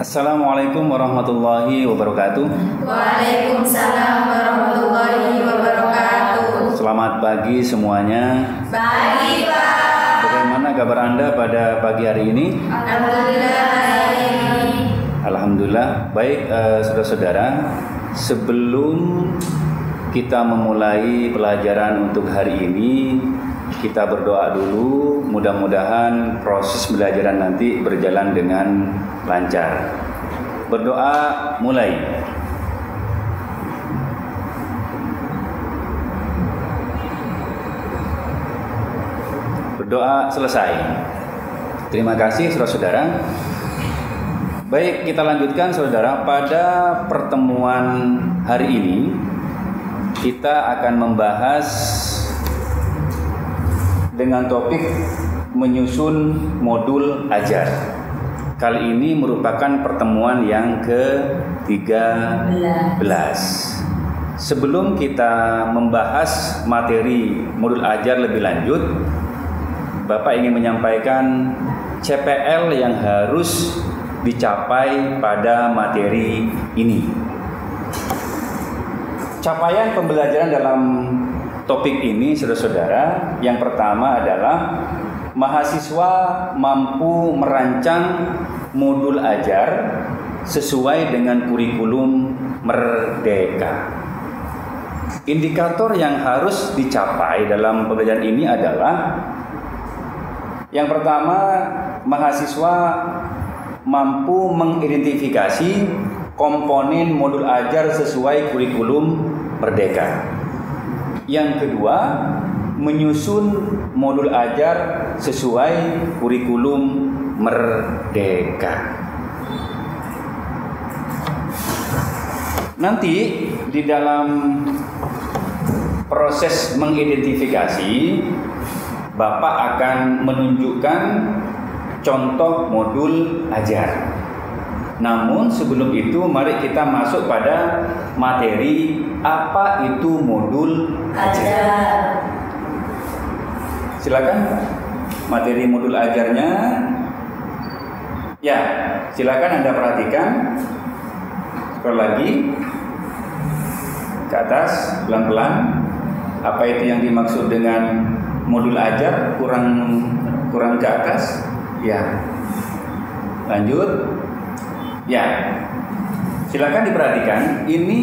Assalamualaikum warahmatullahi wabarakatuh. Waalaikumsalam warahmatullahi wabarakatuh. Selamat pagi semuanya. Pagi, Pak. Bagaimana kabar Anda pada pagi hari ini? Alhamdulillah baik. Alhamdulillah baik. Saudara-saudara, sebelum kita memulai pelajaran untuk hari ini, kita berdoa dulu. Mudah-mudahan proses pembelajaran nanti berjalan dengan lancar. Berdoa mulai. Berdoa selesai. Terima kasih saudara-saudara. Baik, kita lanjutkan saudara. Pada pertemuan hari ini kita akan membahas dengan topik menyusun modul ajar. Kali ini merupakan pertemuan yang ke-13. Sebelum kita membahas materi modul ajar lebih lanjut, Bapak ingin menyampaikan CPL yang harus dicapai pada materi ini. Capaian pembelajaran dalam topik ini, saudara-saudara, yang pertama adalah mahasiswa mampu merancang modul ajar sesuai dengan kurikulum Merdeka. Indikator yang harus dicapai dalam pembelajaran ini adalah yang pertama, mahasiswa mampu mengidentifikasi komponen modul ajar sesuai kurikulum Merdeka. Yang kedua, menyusun modul ajar sesuai kurikulum Merdeka. Nanti di dalam proses mengidentifikasi, Bapak akan menunjukkan contoh modul ajar. Namun sebelum itu mari kita masuk pada materi apa itu modul ajar. Silakan materi modul ajarnya. Ya, silakan Anda perhatikan. Scroll lagi ke atas pelan-pelan. Apa itu yang dimaksud dengan modul ajar? Kurang ke atas. Ya. Lanjut. Ya, silakan diperhatikan. Ini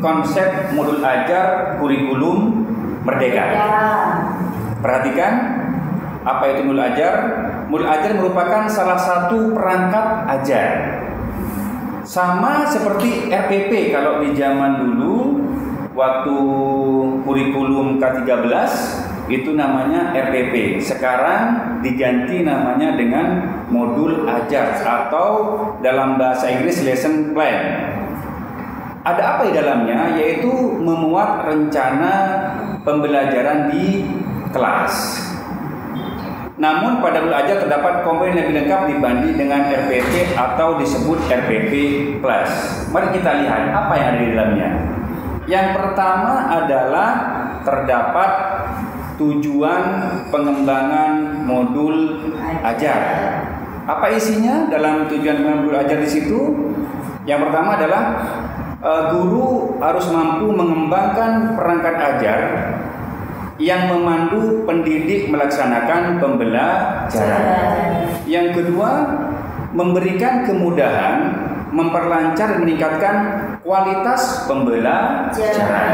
konsep modul ajar kurikulum Merdeka. Ya. Perhatikan apa itu modul ajar. Modul ajar merupakan salah satu perangkat ajar. Sama seperti RPP kalau di zaman dulu waktu kurikulum K13 itu namanya RPP. Sekarang diganti namanya dengan modul ajar atau dalam bahasa Inggris lesson plan. Ada apa di dalamnya? Yaitu memuat rencana pembelajaran di kelas. Namun pada modul ajar terdapat komponen yang lebih lengkap dibanding dengan RPP atau disebut RPP plus. Mari kita lihat apa yang ada di dalamnya. Yang pertama adalah terdapat tujuan pengembangan modul ajar. Apa isinya dalam tujuan pengembangan modul ajar di situ? Yang pertama adalah guru harus mampu mengembangkan perangkat ajar yang memandu pendidik melaksanakan pembelajaran. Yang kedua, memberikan kemudahan, memperlancar dan meningkatkan kualitas pembelajaran.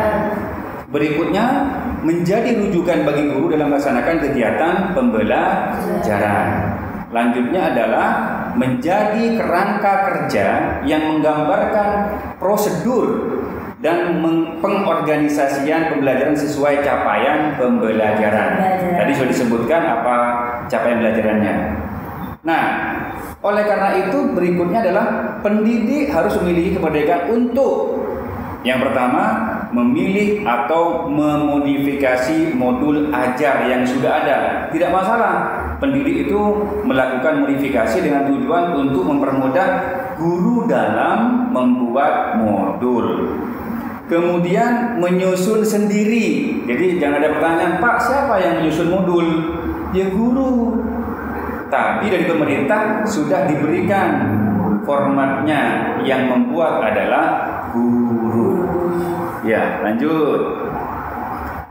Berikutnya, menjadi rujukan bagi guru dalam melaksanakan kegiatan pembelajaran. Lanjutnya adalah menjadi kerangka kerja yang menggambarkan prosedur dan pengorganisasian pembelajaran sesuai capaian pembelajaran. Tadi sudah disebutkan apa capaian pembelajarannya. Nah, oleh karena itu berikutnya adalah pendidik harus memiliki kemerdekaan untuk yang pertama, memilih atau memodifikasi modul ajar yang sudah ada. Tidak masalah, pendidik itu melakukan modifikasi dengan tujuan untuk mempermudah guru dalam membuat modul. Kemudian menyusun sendiri. Jadi jangan ada pertanyaan, Pak, siapa yang menyusun modul? Ya guru. Tapi dari pemerintah sudah diberikan formatnya yang membuat adalah guru. Ya, lanjut.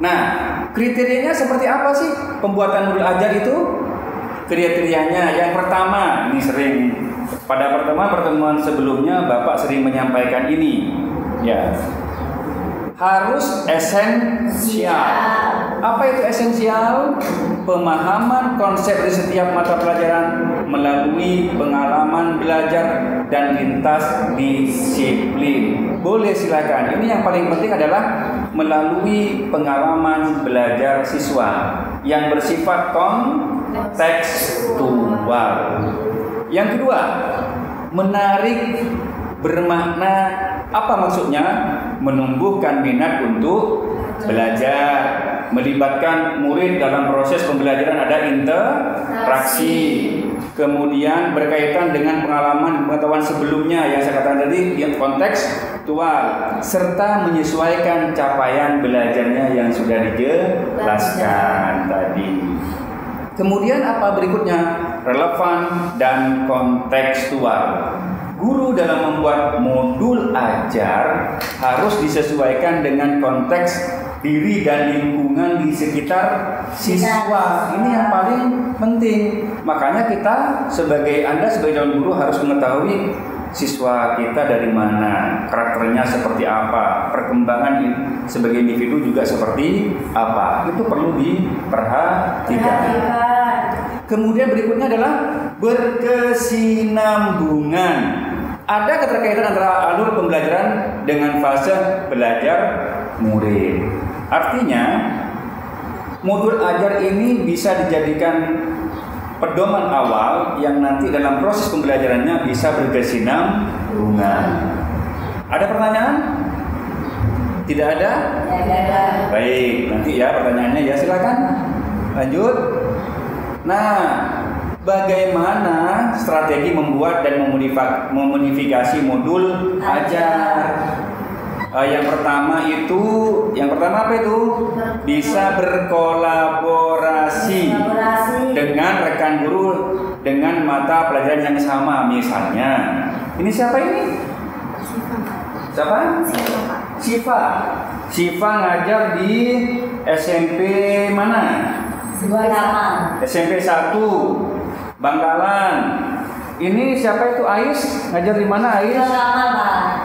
Nah, kriterianya seperti apa sih pembuatan modul ajar itu? Kriterianya yang pertama, ini sering pada pertemuan sebelumnya Bapak sering menyampaikan ini. Ya. Harus esensial. Apa itu esensial? Pemahaman konsep di setiap mata pelajaran melalui pengalaman belajar dan lintas disiplin. Boleh silakan. Ini yang paling penting adalah melalui pengalaman belajar siswa yang bersifat kontekstual. Yang kedua, menarik, bermakna. Apa maksudnya? Menumbuhkan minat untuk belajar, melibatkan murid dalam proses pembelajaran, ada interaksi, kemudian berkaitan dengan pengalaman pengetahuan sebelumnya yang saya katakan tadi, yang kontekstual, serta menyesuaikan capaian belajarnya yang sudah dijelaskan tadi. Kemudian apa berikutnya? Relevan dan kontekstual. Guru dalam membuat modul ajar harus disesuaikan dengan konteks diri dan lingkungan di sekitar siswa. Ini yang paling penting. Makanya kita Anda sebagai calon guru harus mengetahui siswa kita dari mana, karakternya seperti apa, perkembangan sebagai individu juga seperti apa. Itu perlu diperhatikan. Kemudian berikutnya adalah berkesinambungan. Ada keterkaitan antara alur pembelajaran dengan fase belajar murid. Artinya, modul ajar ini bisa dijadikan pedoman awal yang nanti dalam proses pembelajarannya bisa berkesinambungan. Ada pertanyaan? Tidak ada? Baik, nanti ya pertanyaannya ya, silakan. Lanjut. Nah, bagaimana strategi membuat dan memodifikasi modul ajar? Yang pertama apa itu? Bisa berkolaborasi dengan rekan guru dengan mata pelajaran yang sama. Misalnya, ini siapa ini? Siapa? Siva ngajar di SMP mana? SMP 1 Bangkalan. Ini siapa itu? Ais ngajar di mana? Ais?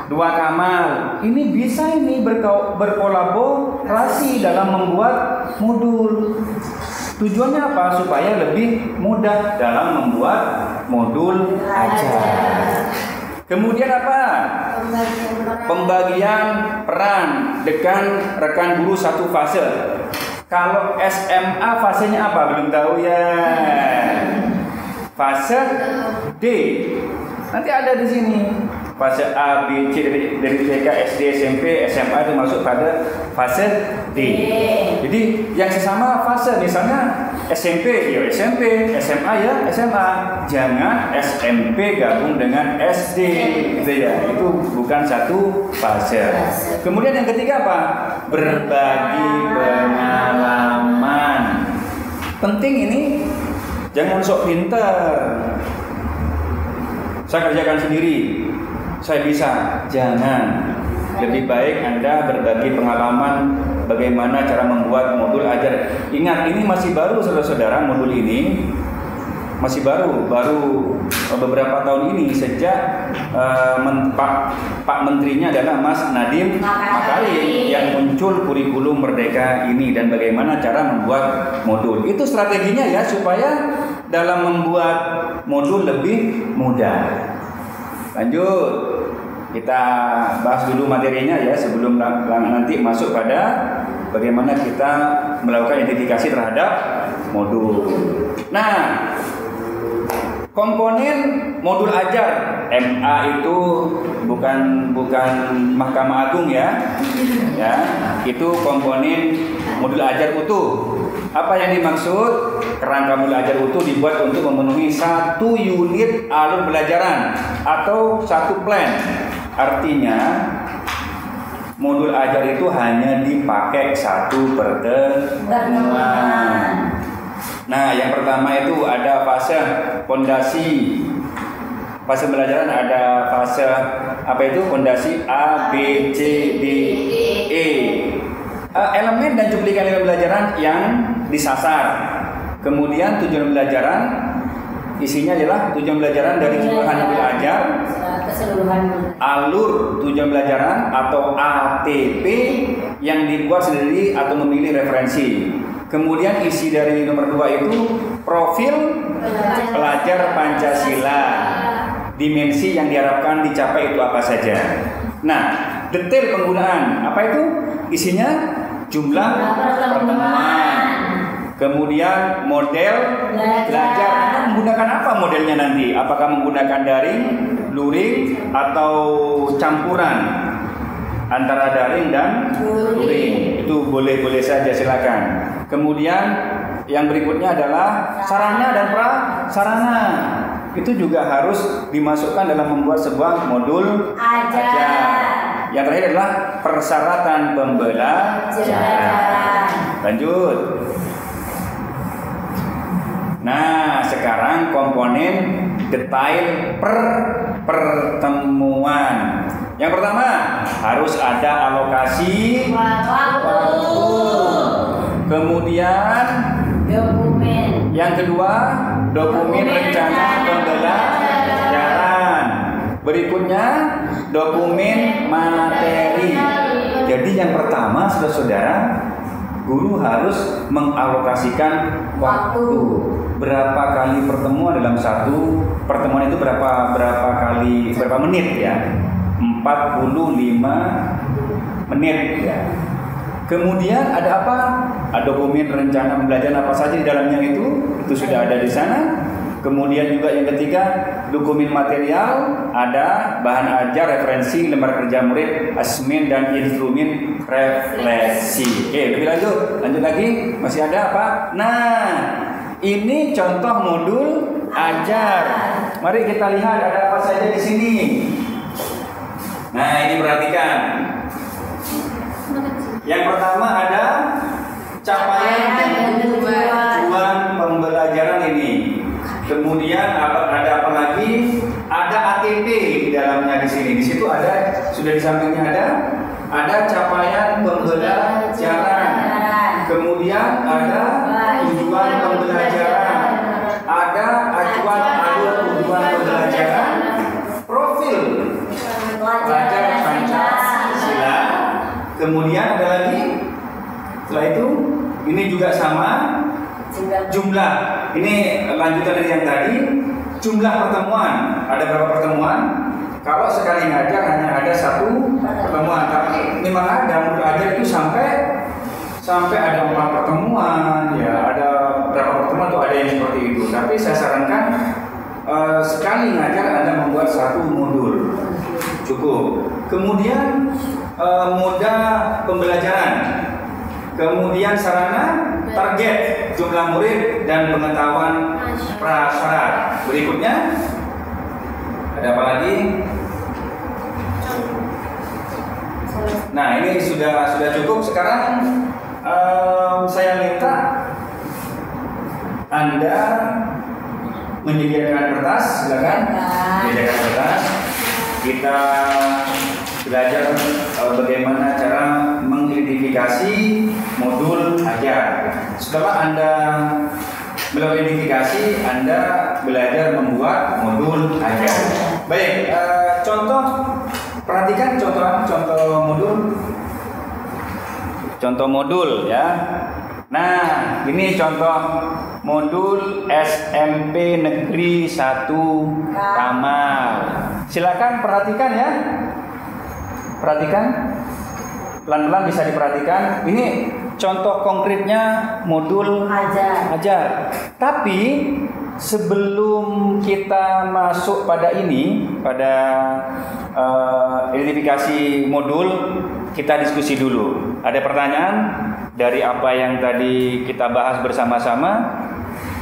Dua Kamal. Ini bisa berkolaborasi dalam membuat modul. Tujuannya apa? Supaya lebih mudah dalam membuat modul ajar. Kemudian apa? Pembagian peran dengan rekan guru satu fase. Kalau SMA fasenya apa? Belum tahu ya. Fase D. Nanti ada di sini. Fase A, B, C dari TK, SD, SMP, SMA itu masuk pada fase D. Jadi yang sesama fase, misalnya SMP ya SMP, SMA ya SMA. Jangan SMP gabung dengan SD, gitu ya. Itu bukan satu fase. Kemudian yang ketiga apa? Berbagi pengalaman. Penting ini, jangan sok pintar. Saya kerjakan sendiri, saya bisa. Jangan. Lebih baik Anda berbagi pengalaman bagaimana cara membuat modul ajar. Ingat, ini masih baru saudara-saudara, modul ini masih baru beberapa tahun ini sejak Pak Menterinya adalah Mas Nadiem Makarim yang muncul kurikulum Merdeka ini dan bagaimana cara membuat modul. Itu strateginya ya, supaya dalam membuat modul lebih mudah. Lanjut, kita bahas dulu materinya ya sebelum nanti masuk pada bagaimana kita melakukan identifikasi terhadap modul. Nah, komponen modul ajar MA itu bukan Mahkamah Agung ya. Ya, itu komponen modul ajar utuh. Apa yang dimaksud? Kerangka modul ajar utuh dibuat untuk memenuhi satu unit alur pembelajaran atau satu plan. Artinya modul ajar itu hanya dipakai satu pertemuan. Nah, yang pertama itu ada fase fondasi. Fase pembelajaran ada fase apa itu? Fondasi A, B, C, D, E. Elemen dan cuplikan elemen pembelajaran yang disasar. Kemudian tujuan pembelajaran isinya adalah tujuan pembelajaran dari keseluruhan modul ajar, alur tujuan pembelajaran atau ATP yang dibuat sendiri atau memilih referensi. Kemudian isi dari nomor 2 itu profil pelajar Pancasila. Dimensi yang diharapkan dicapai itu apa saja. Nah, detail penggunaan apa itu? Isinya jumlah pertemuan. Kemudian model belajar. Menggunakan apa modelnya nanti? Apakah menggunakan daring, luring, atau campuran antara daring dan luring? Itu boleh-boleh saja, silakan. Kemudian yang berikutnya adalah sarana dan prasarana. Itu juga harus dimasukkan dalam membuat sebuah modul ajar. Yang terakhir adalah persyaratan pembelajaran. Lanjut. Nah, sekarang komponen detail pertemuan. Yang pertama, harus ada alokasi waktu. Kemudian dokumen. Yang kedua, dokumen rencana pembelajaran. Berikutnya, dokumen materi. Jadi yang pertama, saudara-saudara, guru harus mengalokasikan waktu. Berapa kali pertemuan dalam satu pertemuan itu berapa menit ya? 45 menit ya. Kemudian ada apa? Ada dokumen rencana pembelajaran apa saja di dalamnya itu sudah ada di sana. Kemudian juga yang ketiga, dokumen material, ada bahan ajar, referensi, lembar kerja murid, asesmen dan instrumen refleksi. Oke, lebih lanjut lagi, masih ada apa? Nah, ini contoh modul ajar. Mari kita lihat ada apa saja di sini. Nah, ini perhatikan. Yang pertama ada capaian dan tujuan pembelajaran ini. Kemudian ada apa lagi? Ada ATP di dalamnya di sini. Di situ ada, sudah di sampingnya ada capaian pembelajaran. Kemudian ada tujuan pembelajaran. Ada acuan alur tujuan pembelajaran. Profil pelajar Pancasila. Kemudian ada lagi. Setelah itu, ini juga sama. Jumlah, ini lanjutan dari yang tadi. Jumlah pertemuan, ada berapa pertemuan? Kalau sekali ngajar hanya ada satu pertemuan, tapi memang ada modul ajar itu sampai ada 4 pertemuan, ya ada berapa pertemuan tuh ada yang seperti itu. Tapi saya sarankan sekali ngajar Anda membuat satu modul cukup. Kemudian moda pembelajaran, kemudian sarana, target, jumlah murid, dan pengetahuan prasyarat. Berikutnya ada apa lagi? Nah, ini sudah cukup. Sekarang saya minta Anda menyediakan kertas, silakan. Menyediakan kertas. Kita belajar bagaimana cara mengidentifikasi modul ajar. Setelah Anda melakukan identifikasi, Anda belajar membuat modul ajar. Baik, perhatikan contoh modul ya. Nah, ini contoh modul SMP Negeri 1 Kamal. Silakan perhatikan ya. Perhatikan. Pelan-pelan bisa diperhatikan. Ini contoh konkretnya modul ajar. Tapi sebelum kita masuk pada identifikasi modul, kita diskusi dulu. Ada pertanyaan dari apa yang tadi kita bahas bersama-sama?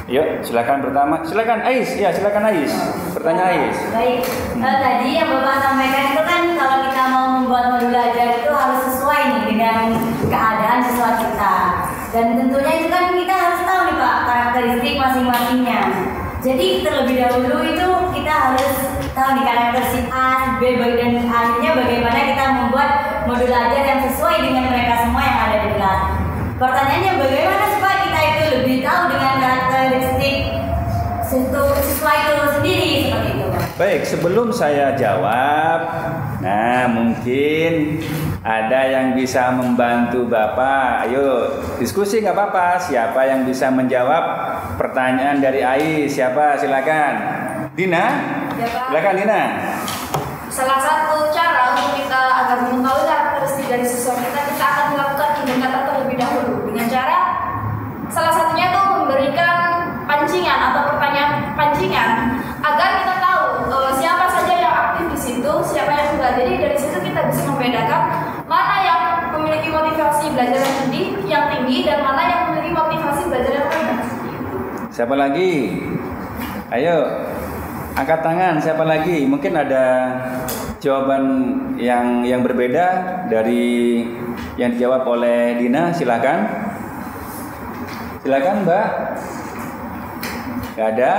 Yuk, silakan pertama. Silakan Ais. Ya, silakan Ais. Pertanyaan Ais. Baik. Tadi yang Bapak sampaikan itu kan kalau kita mau membuat modul ajar itu harus sesuai nih dengan keadaan siswa kita. Dan tentunya itu kan kita harus tahu nih Pak karakteristik masing-masingnya. Jadi terlebih dahulu itu kita harus tahu nih karakter si A, B, dan akhirnya bagaimana kita membuat modul ajar yang sesuai dengan mereka semua yang ada di kelas. Pertanyaannya bagaimana supaya kita itu lebih tahu dengan karakteristik siswa itu sendiri seperti itu. Baik, sebelum saya jawab, nah mungkin ada yang bisa membantu Bapak. Ayo diskusi nggak apa-apa. Siapa yang bisa menjawab pertanyaan dari AI? Siapa? Silakan. Dina? Ya, Pak. Silakan Dina. Salah satu cara untuk kita agar mengetahui karakteristik dari siswa kita akan melakukan indikator terlebih dahulu dengan cara salah satunya itu memberikan pancingan atau pertanyaan pancingan agar kita tahu siapa saja yang aktif di situ, siapa yang enggak. Jadi dari situ kita bisa membedakan mana yang memiliki motivasi belajar yang tinggi dan mana yang memiliki motivasi belajar yang rendah. Siapa lagi? Ayo, angkat tangan. Siapa lagi? Mungkin ada jawaban yang berbeda dari yang dijawab oleh Dina. Silakan. Silakan, Mbak. Gak ada.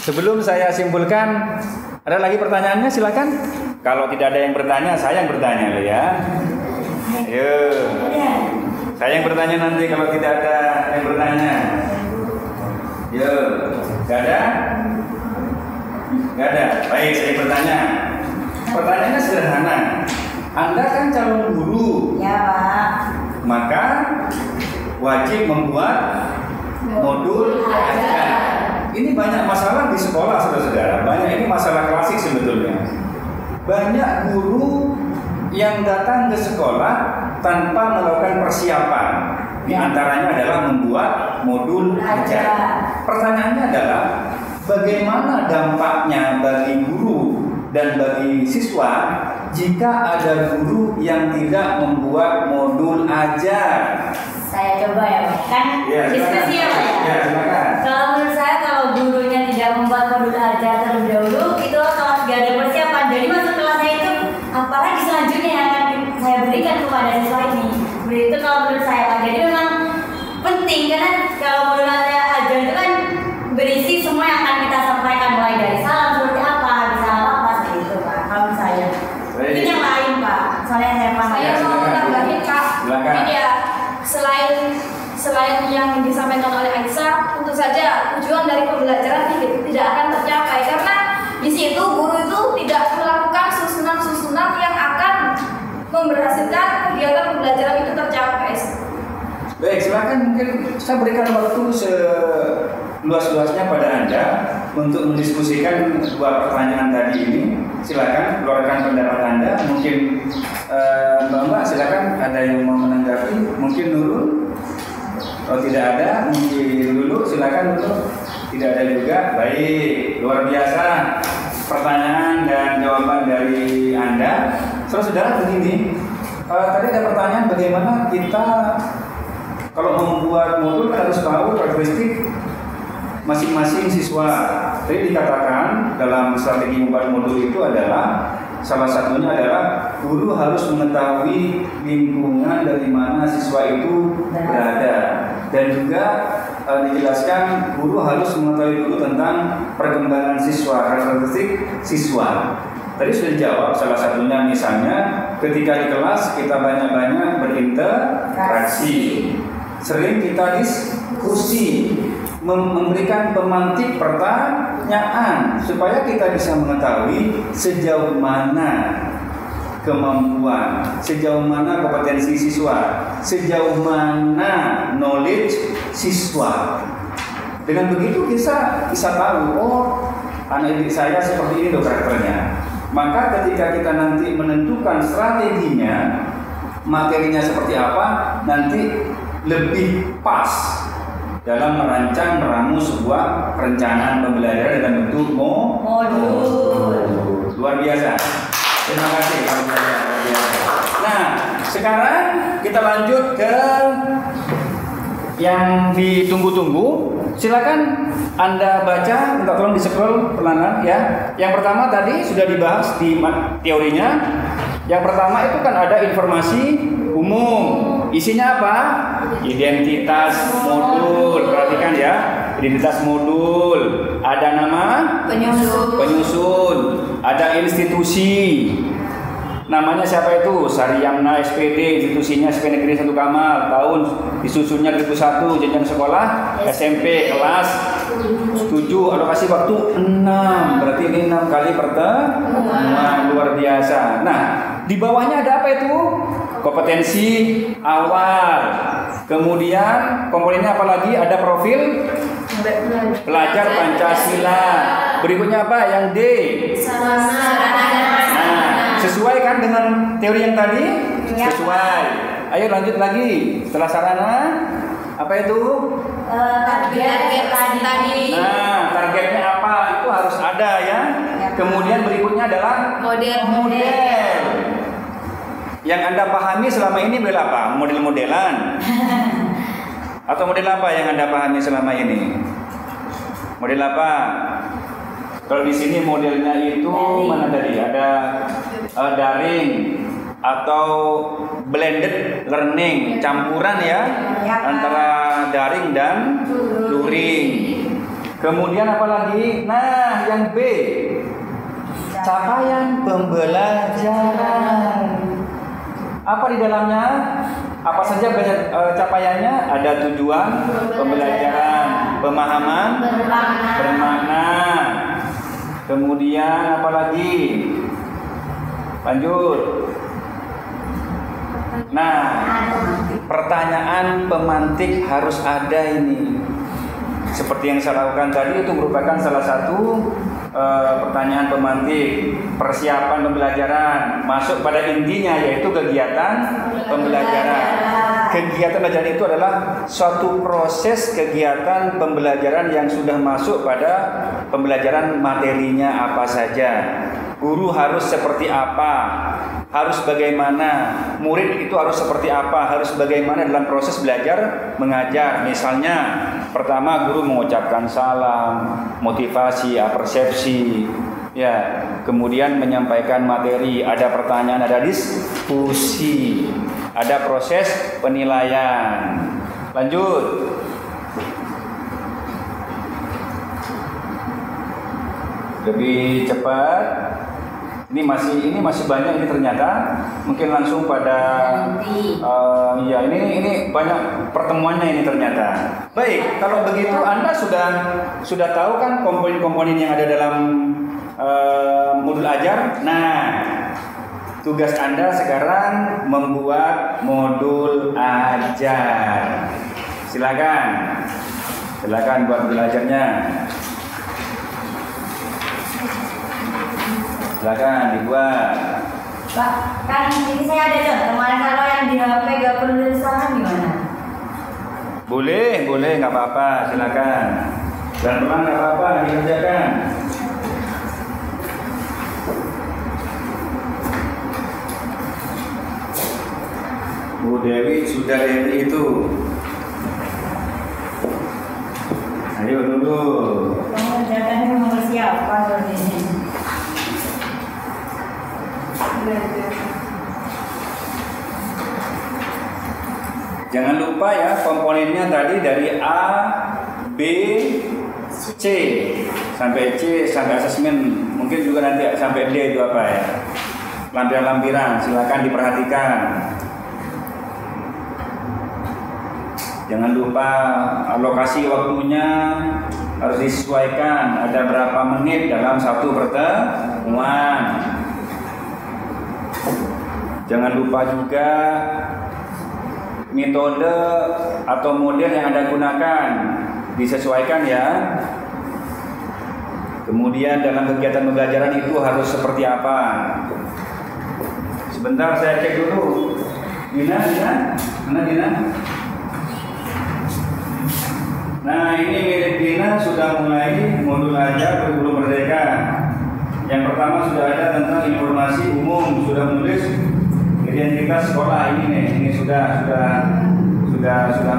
Sebelum saya simpulkan, ada lagi pertanyaannya? Silakan. Kalau tidak ada yang bertanya, saya yang bertanya loh ya. Ayo. Saya yang bertanya nanti kalau tidak ada yang bertanya. Yo, gak ada? Gak ada. Baik, saya bertanya. Pertanyaannya sederhana. Anda kan calon guru. Ya, Pak. Maka wajib membuat modul ajar. Ini banyak masalah di sekolah, saudara-saudara. Banyak ini masalah klasik sebetulnya. Banyak guru yang datang ke sekolah tanpa melakukan persiapan. Di antaranya adalah membuat modul ajar. Pertanyaannya adalah bagaimana dampaknya bagi guru dan bagi siswa jika ada guru yang tidak membuat modul ajar? Saya coba ya, Pak. Kan diskusi ya, Pak ya. Ya, silakan. Kalau menurut saya kalau gurunya tidak membuat modul ajar terlebih dahulu, itu kalau tidak ada persiapan. Jadi masuk kelasnya itu apalagi selanjutnya yang akan saya berikan kepada siswa ini. Seperti itu kalau menurut saya, Pak. Jadi memang penting karena kalau modul ajar itu kan berisi semua yang akan kita sampaikan mulai dari salam seperti apa, bisa apa seperti itu, Pak. Kalau menurut saya. Itu yang lain, Pak. Soalnya saya paham. Saya mau menambahin, Kak. Jadi ya, selain yang disampaikan oleh Aisyah, tentu saja tujuan dari pembelajaran tidak akan tercapai karena di situ guru itu tidak melakukan susunan-susunan yang akan memberhasilkan kegiatan pembelajaran itu tercapai. Baik, silakan. Mungkin saya berikan waktu seluas-luasnya pada Anda untuk mendiskusikan dua pertanyaan tadi ini. Silakan keluarkan pendapat Anda. Mungkin Mbak, silakan ada yang mau menanggapi. Mungkin Nurul. Kalau tidak ada, mungkin dulu. Silakan dulu. Tidak ada juga. Baik, luar biasa pertanyaan dan jawaban dari Anda. Saudara begini. Tadi ada pertanyaan bagaimana kita kalau membuat modul harus tahu karakteristik masing-masing siswa. Tadi dikatakan dalam strategi membuat modul itu adalah salah satunya adalah guru harus mengetahui lingkungan dari mana siswa itu berada, dan juga dijelaskan guru harus mengetahui dulu tentang perkembangan siswa, karakteristik siswa. Tadi sudah dijawab, salah satunya misalnya ketika di kelas kita banyak-banyak berinteraksi, sering kita diskusi, memberikan pemantik pertanyaan supaya kita bisa mengetahui sejauh mana kemampuan, sejauh mana kompetensi siswa, sejauh mana knowledge siswa. Dengan begitu kita bisa tahu, oh anak didik saya seperti ini loh karakternya. Maka ketika kita nanti menentukan strateginya, materinya seperti apa, nanti lebih pas dalam meramu sebuah perencanaan pembelajaran dalam bentuk modul. Luar biasa. Terima kasih. Nah, sekarang kita lanjut ke yang ditunggu-tunggu. Silakan Anda baca, minta tolong di-scroll pelan-pelan ya. Yang pertama tadi sudah dibahas di teorinya. Yang pertama itu kan ada informasi umum. Isinya apa? Identitas modul. Perhatikan ya. identitas modul, ada nama penyusun, ada institusi. Namanya siapa itu? Saryamna SPD, institusinya SP Negeri 1 Kamal, tahun disusunnya 2001, jenjang sekolah SMP kelas 7, alokasi waktu 6, berarti ini 6 kali pertemuan, luar biasa. Nah, di bawahnya ada apa itu? Kompetensi awal. Kemudian komponennya apa lagi? Ada profil pelajar Pancasila. Berikutnya apa? Yang D. Sesuai kan dengan teori yang tadi? Ya. Sesuai. Ayo lanjut lagi. Setelah sarana, apa itu? Target tadi. Nah, targetnya apa? Itu harus ada ya. Kemudian berikutnya adalah model. Yang Anda pahami selama ini model apa? Model-modelan. Atau model apa yang Anda pahami selama ini? Model apa? Kalau di sini modelnya itu mana tadi? Ada daring atau blended learning, campuran ya antara daring dan luring. Kemudian apa lagi? Nah, yang B, capaian pembelajaran. Apa di dalamnya? Apa saja capaiannya? Ada tujuan pembelajaran, pemahaman bermakna. Kemudian apa lagi? Lanjut. Nah, pertanyaan pemantik harus ada ini. Seperti yang saya lakukan tadi, itu merupakan salah satu pertanyaan pemantik, persiapan pembelajaran, masuk pada intinya yaitu kegiatan pembelajaran. Kegiatan belajar itu adalah suatu proses kegiatan pembelajaran yang sudah masuk pada pembelajaran materinya apa saja. Guru harus seperti apa, harus bagaimana, murid itu harus seperti apa, harus bagaimana dalam proses belajar mengajar. Misalnya, pertama guru mengucapkan salam, motivasi, persepsi, ya, kemudian menyampaikan materi, ada pertanyaan, ada diskusi, ada proses penilaian. Lanjut. Lebih cepat. Ini masih banyak ini ternyata. Mungkin langsung pada ya ini banyak pertemuannya ini ternyata. Baik, kalau begitu Anda sudah tahu kan komponen-komponen yang ada dalam modul ajar. Nah, tugas Anda sekarang membuat modul ajar. Silakan buat modul ajarnya. Silakan dibuat. Pak, kan ini saya ada contoh. Kalau yang di HP gak perlu tulis tangan gimana? Boleh, nggak apa-apa. Silakan. Dan pelan nggak apa-apa, dikerjakan. Bu Dewi sudah Dewi itu. Ayo dulu. Kamu kerjakan nomor siapa ini? Jangan lupa ya komponennya tadi dari A, B, C sampai C sampai asesmen, mungkin juga nanti sampai D itu apa ya? Lampiran-lampiran, silakan diperhatikan. Jangan lupa alokasi waktunya harus disesuaikan, ada berapa menit dalam satu pertemuan. Jangan lupa juga metode atau model yang Anda gunakan disesuaikan ya. Kemudian dalam kegiatan pembelajaran itu harus seperti apa? Sebentar saya cek dulu. Dina. Mana Dina? Nah, ini milik Dina sudah mulai modul ajar kurikulum merdeka. Yang pertama sudah ada tentang informasi umum, sudah menulis identitas sekolah ini sudah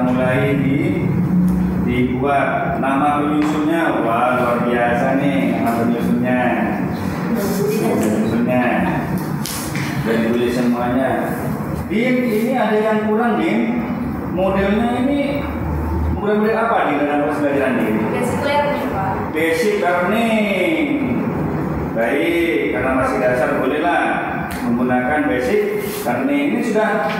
mulai dibuat. Nama penyusunnya, wah luar biasa nih nama penyusunnya. Dan ditulis semuanya. Din, ini ada yang kurang Din. Modelnya ini Modul apa di dalam proses belajaran ini? Basic learning, Pak. Basic learning. Baik, karena masih dasar bolehlah menggunakan basic learning. Ini sudah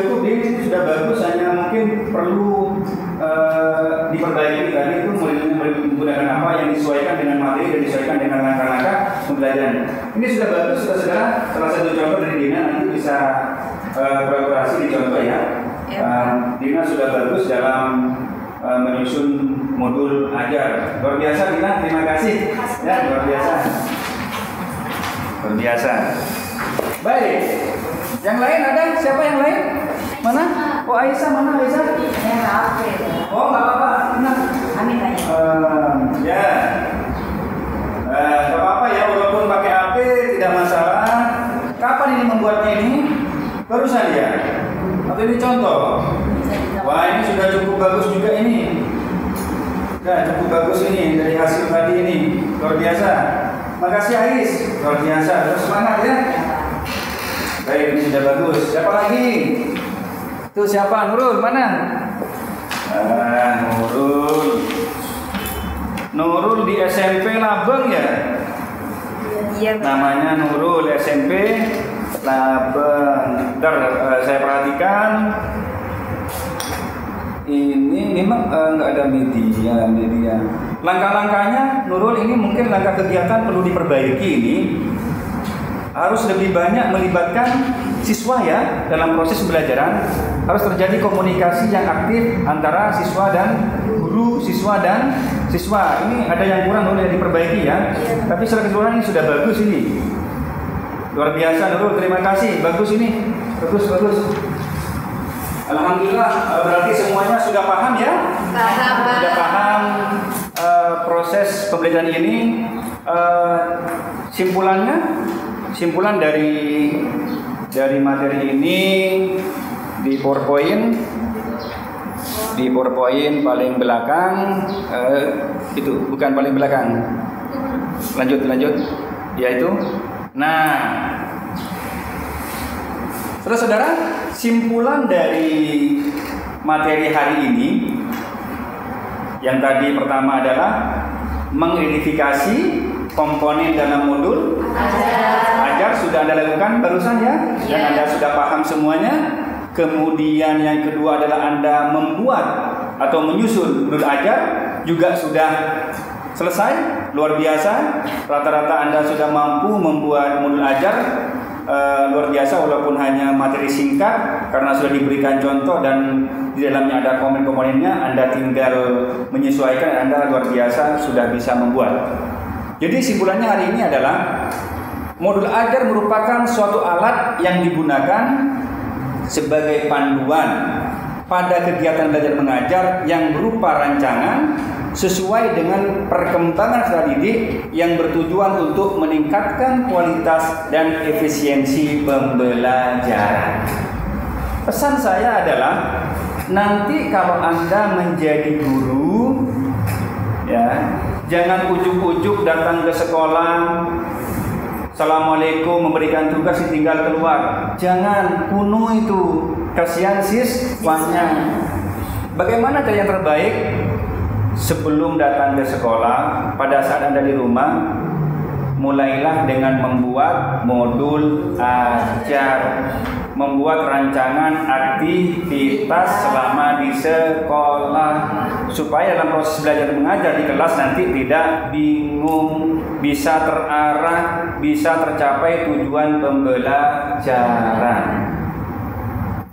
cukup, ini sudah bagus, hanya mungkin perlu diperbaiki tadi itu menggunakan apa yang disesuaikan dengan materi dan disesuaikan dengan langkah-langkah pembelajaran. Ini sudah bagus, saudara. Salah satu contoh dari Dina nanti bisa kolaborasi di contoh ya. Dina sudah bagus dalam menyusun modul ajar. Luar biasa Dina, terima kasih. Ya, luar biasa. Luar biasa. Baik. Yang lain ada? Siapa yang lain? Mana? Oh Aisyah, mana Aisyah? Ya, maaf ya. Oh, nggak apa-apa. Nah. Amin Pak. Ya. Nggak apa-apa ya, walaupun pakai HP tidak masalah. Kapan ini membuatnya ini? Barusan ya? Atau ini contoh? Wah, ini sudah cukup bagus juga ini. Sudah cukup bagus ini dari hasil tadi ini. Luar biasa. Makasih Ais. Luar biasa. Terus semangat ya. Baik, ini sudah bagus. Siapa lagi? Tuh siapa? Nurul, mana? Nurul. Nurul di SMP Labeng ya? Iya. Namanya Nurul SMP Labeng. Bentar, saya perhatikan. Ini memang nggak ada media. Langkah-langkahnya Nurul ini mungkin langkah kegiatan perlu diperbaiki ini. Harus lebih banyak melibatkan siswa ya dalam proses pembelajaran. Harus terjadi komunikasi yang aktif antara siswa dan guru, siswa dan siswa. Ini ada yang kurang boleh diperbaiki ya. Tapi secara keseluruhan ini sudah bagus ini. Luar biasa Nurul, terima kasih. Bagus ini. Bagus. Alhamdulillah, berarti semuanya sudah paham ya? Paham. Sudah paham proses pembelajaran ini. Simpulan dari materi ini di PowerPoint paling belakang, itu bukan paling belakang. Lanjut, yaitu. Nah, saudara, simpulan dari materi hari ini yang tadi pertama adalah mengidentifikasi komponen dalam modul ajar sudah Anda lakukan barusan ya, dan Anda sudah paham semuanya. Kemudian yang kedua adalah Anda membuat atau menyusun modul ajar juga sudah selesai, luar biasa. Rata-rata Anda sudah mampu membuat modul ajar, luar biasa walaupun hanya materi singkat karena sudah diberikan contoh dan di dalamnya ada komponennya. Anda tinggal menyesuaikan, Anda luar biasa sudah bisa membuat. Jadi simpulannya hari ini adalah modul ajar merupakan suatu alat yang digunakan sebagai panduan pada kegiatan belajar mengajar yang berupa rancangan sesuai dengan perkembangan siswa didik yang bertujuan untuk meningkatkan kualitas dan efisiensi pembelajaran. Pesan saya adalah nanti kalau Anda menjadi guru ya, jangan ujuk-ujuk datang ke sekolah, Assalamualaikum, memberikan tugas tinggal keluar. Jangan, kuno itu. Kasihan siswanya. Bagaimana cara yang terbaik? Sebelum datang ke sekolah, pada saat Anda di rumah, mulailah dengan membuat modul ajar, membuat rancangan aktivitas selama di sekolah, supaya dalam proses belajar mengajar di kelas nanti tidak bingung, bisa terarah, bisa tercapai tujuan pembelajaran.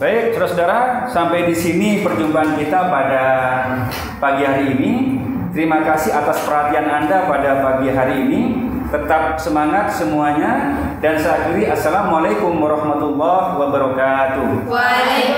Baik, saudara-saudara, sampai di sini perjumpaan kita pada pagi hari ini. Terima kasih atas perhatian Anda pada pagi hari ini. Tetap semangat semuanya, dan saya akhiri, assalamualaikum warahmatullahi wabarakatuh. Waalaikumsalam.